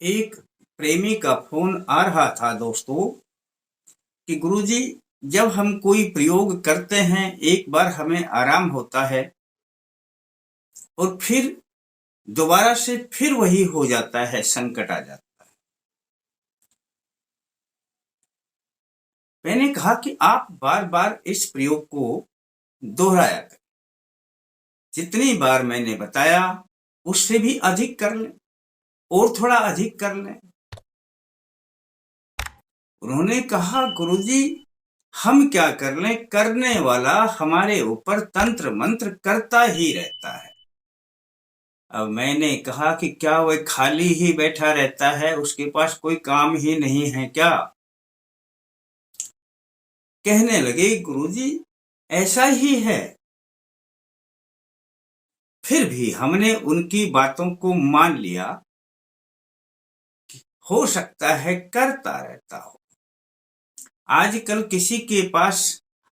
एक प्रेमी का फोन आ रहा था दोस्तों कि गुरुजी, जब हम कोई प्रयोग करते हैं एक बार हमें आराम होता है और फिर दोबारा से फिर वही हो जाता है, संकट आ जाता है। मैंने कहा कि आप बार बार इस प्रयोग को दोहराया करें। जितनी बार मैंने बताया उससे भी अधिक कर लें और थोड़ा अधिक कर लें। उन्होंने कहा, गुरुजी हम क्या कर लें, करने वाला हमारे ऊपर तंत्र मंत्र करता ही रहता है। अब मैंने कहा कि क्या वह खाली ही बैठा रहता है, उसके पास कोई काम ही नहीं है क्या? कहने लगे, गुरुजी ऐसा ही है। फिर भी हमने उनकी बातों को मान लिया। हो सकता है करता रहता हो। आजकल किसी के पास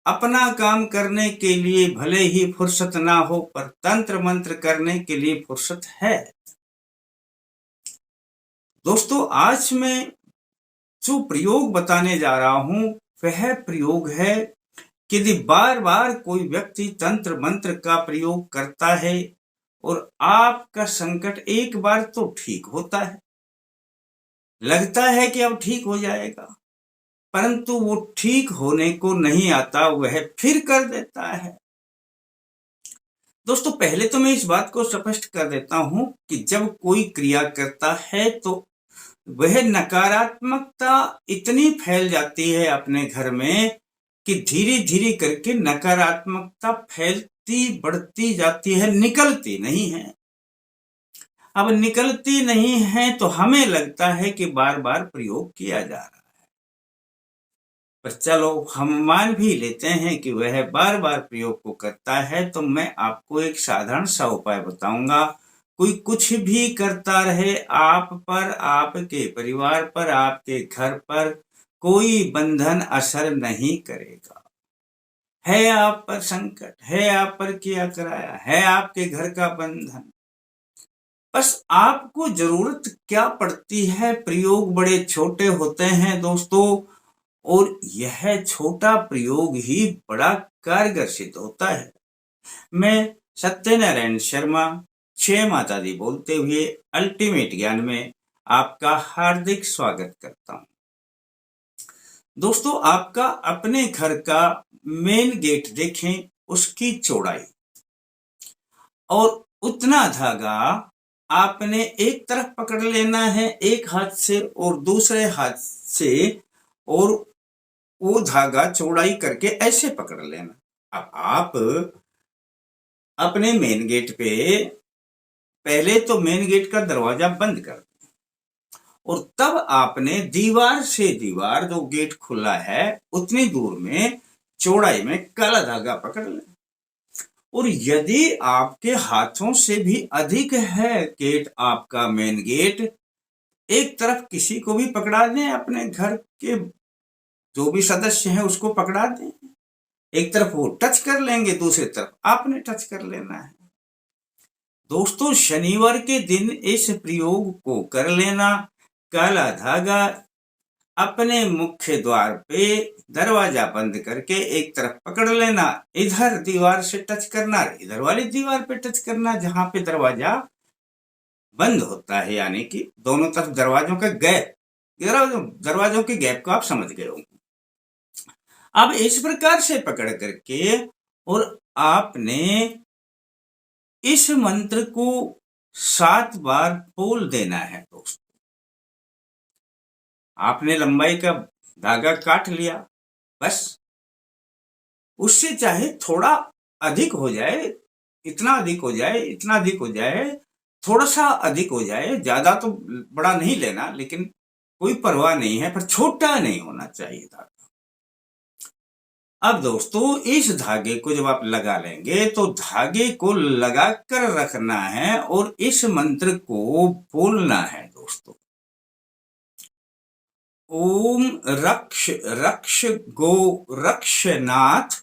अपना काम करने के लिए भले ही फुर्सत ना हो, पर तंत्र मंत्र करने के लिए फुर्सत है। दोस्तों, आज मैं जो प्रयोग बताने जा रहा हूं वह प्रयोग है कि यदि बार बार कोई व्यक्ति तंत्र मंत्र का प्रयोग करता है और आपका संकट एक बार तो ठीक होता है, लगता है कि अब ठीक हो जाएगा, परंतु वो ठीक होने को नहीं आता, वह फिर कर देता है। दोस्तों, पहले तो मैं इस बात को स्पष्ट कर देता हूं कि जब कोई क्रिया करता है तो वह नकारात्मकता इतनी फैल जाती है अपने घर में कि धीरे धीरे करके नकारात्मकता फैलती बढ़ती जाती है, निकलती नहीं है। अब निकलती नहीं है तो हमें लगता है कि बार बार प्रयोग किया जा रहा है, पर चलो हम मान भी लेते हैं कि वह बार बार प्रयोग को करता है, तो मैं आपको एक साधारण सा उपाय बताऊंगा। कोई कुछ भी करता रहे, आप पर, आपके परिवार पर, आपके घर पर कोई बंधन असर नहीं करेगा। है आप पर संकट, है आप पर किया कराया, है आपके घर का बंधन, बस आपको जरूरत क्या पड़ती है, प्रयोग बड़े छोटे होते हैं दोस्तों, और यह छोटा प्रयोग ही बड़ा कारगर सिद्ध होता है। मैं सत्यनारायण शर्मा, जय माता दी बोलते हुए अल्टीमेट ज्ञान में आपका हार्दिक स्वागत करता हूं। दोस्तों, आपका अपने घर का मेन गेट देखें, उसकी चौड़ाई और उतना धागा आपने एक तरफ पकड़ लेना है एक हाथ से और दूसरे हाथ से, और वो धागा चौड़ाई करके ऐसे पकड़ लेना। अब आप अपने मेन गेट पे पहले तो मेन गेट का दरवाजा बंद कर दें और तब आपने दीवार से दीवार, जो गेट खुला है उतनी दूर में चौड़ाई में काला धागा पकड़ लें। और यदि आपके हाथों से भी अधिक है गेट, आपका मेन गेट, एक तरफ किसी को भी पकड़ा दें, अपने घर के जो भी सदस्य हैं उसको पकड़ा दें। एक तरफ वो टच कर लेंगे, दूसरी तरफ आपने टच कर लेना है। दोस्तों, शनिवार के दिन इस प्रयोग को कर लेना। काला धागा अपने मुख्य द्वार पे दरवाजा बंद करके एक तरफ पकड़ लेना, इधर दीवार से टच करना, इधर वाली दीवार पे टच करना जहां पे दरवाजा बंद होता है, यानी कि दोनों तरफ दरवाजों का गैप, दरवाजों के गैप को आप समझ गए होंगे। अब इस प्रकार से पकड़ करके और आपने इस मंत्र को 7 बार बोल देना है दोस्तों। आपने लंबाई का धागा काट लिया, बस उससे चाहे थोड़ा अधिक हो जाए, इतना अधिक हो जाए, इतना अधिक हो जाए, थोड़ा सा अधिक हो जाए, ज्यादा तो बड़ा नहीं लेना, लेकिन कोई परवाह नहीं है, पर छोटा नहीं होना चाहिए धागा। अब दोस्तों, इस धागे को जब आप लगा लेंगे तो धागे को लगा कर रखना है और इस मंत्र को बोलना है दोस्तों। ओम रक्ष रक्ष गो रक्षनाथ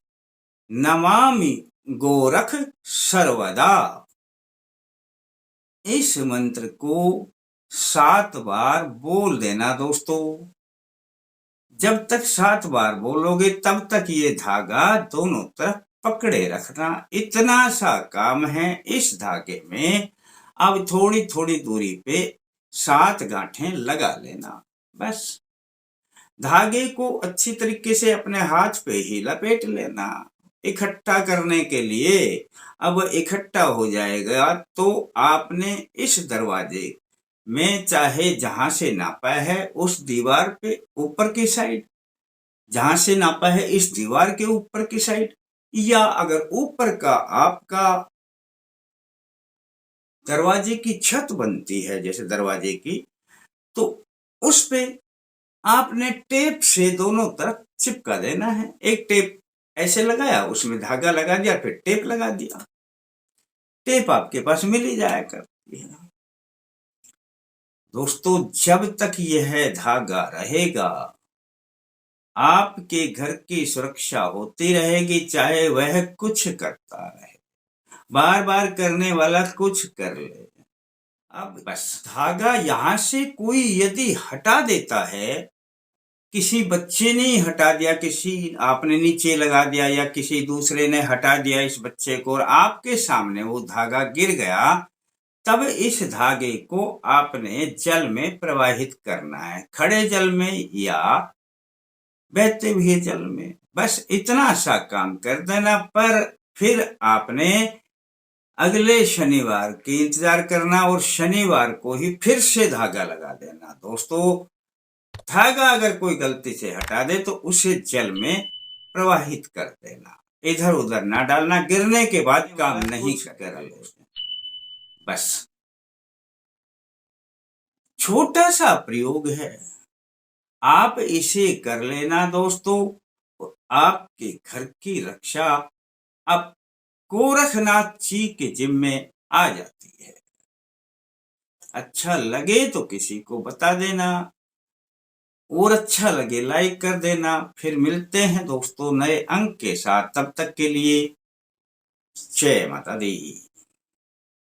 नमामि गोरख सर्वदा। इस मंत्र को 7 बार बोल देना दोस्तों। जब तक 7 बार बोलोगे तब तक ये धागा दोनों तरफ पकड़े रखना। इतना सा काम है इस धागे में। अब थोड़ी थोड़ी दूरी पे 7 गांठें लगा लेना। बस धागे को अच्छी तरीके से अपने हाथ पे ही लपेट लेना इकट्ठा करने के लिए। अब इकट्ठा हो जाएगा तो आपने इस दरवाजे में चाहे जहां से नापा है उस दीवार पे ऊपर की साइड, जहां से नापा है इस दीवार के ऊपर की साइड, या अगर ऊपर का आपका दरवाजे की छत बनती है जैसे दरवाजे की, तो उस पे आपने टेप से दोनों तरफ चिपका देना है। एक टेप ऐसे लगाया, उसमें धागा लगा दिया, फिर टेप लगा दिया। टेप आपके पास मिल ही जाया करती है दोस्तों। जब तक यह धागा रहेगा आपके घर की सुरक्षा होती रहेगी, चाहे वह कुछ करता रहे, बार बार करने वाला कुछ कर ले। अब बस धागा यहां से कोई यदि हटा देता है, किसी बच्चे ने हटा दिया, किसी आपने नीचे लगा दिया या किसी दूसरे ने हटा दिया इस बच्चे को और आपके सामने वो धागा गिर गया, तब इस धागे को आपने जल में प्रवाहित करना है, खड़े जल में या बहते हुए जल में। बस इतना सा काम कर देना। पर फिर आपने अगले शनिवार की इंतजार करना और शनिवार को ही फिर से धागा लगा देना दोस्तों। धागा अगर कोई गलती से हटा दे तो उसे जल में प्रवाहित कर देना, इधर उधर ना डालना, गिरने के बाद काम नहीं करना। बस छोटा सा प्रयोग है, आप इसे कर लेना दोस्तों। आपके घर की रक्षा अब गोरखनाथ जी के जिम्मे आ जाती है। अच्छा लगे तो किसी को बता देना, और अच्छा लगे लाइक कर देना। फिर मिलते हैं दोस्तों नए अंक के साथ, तब तक के लिए जय माता दी।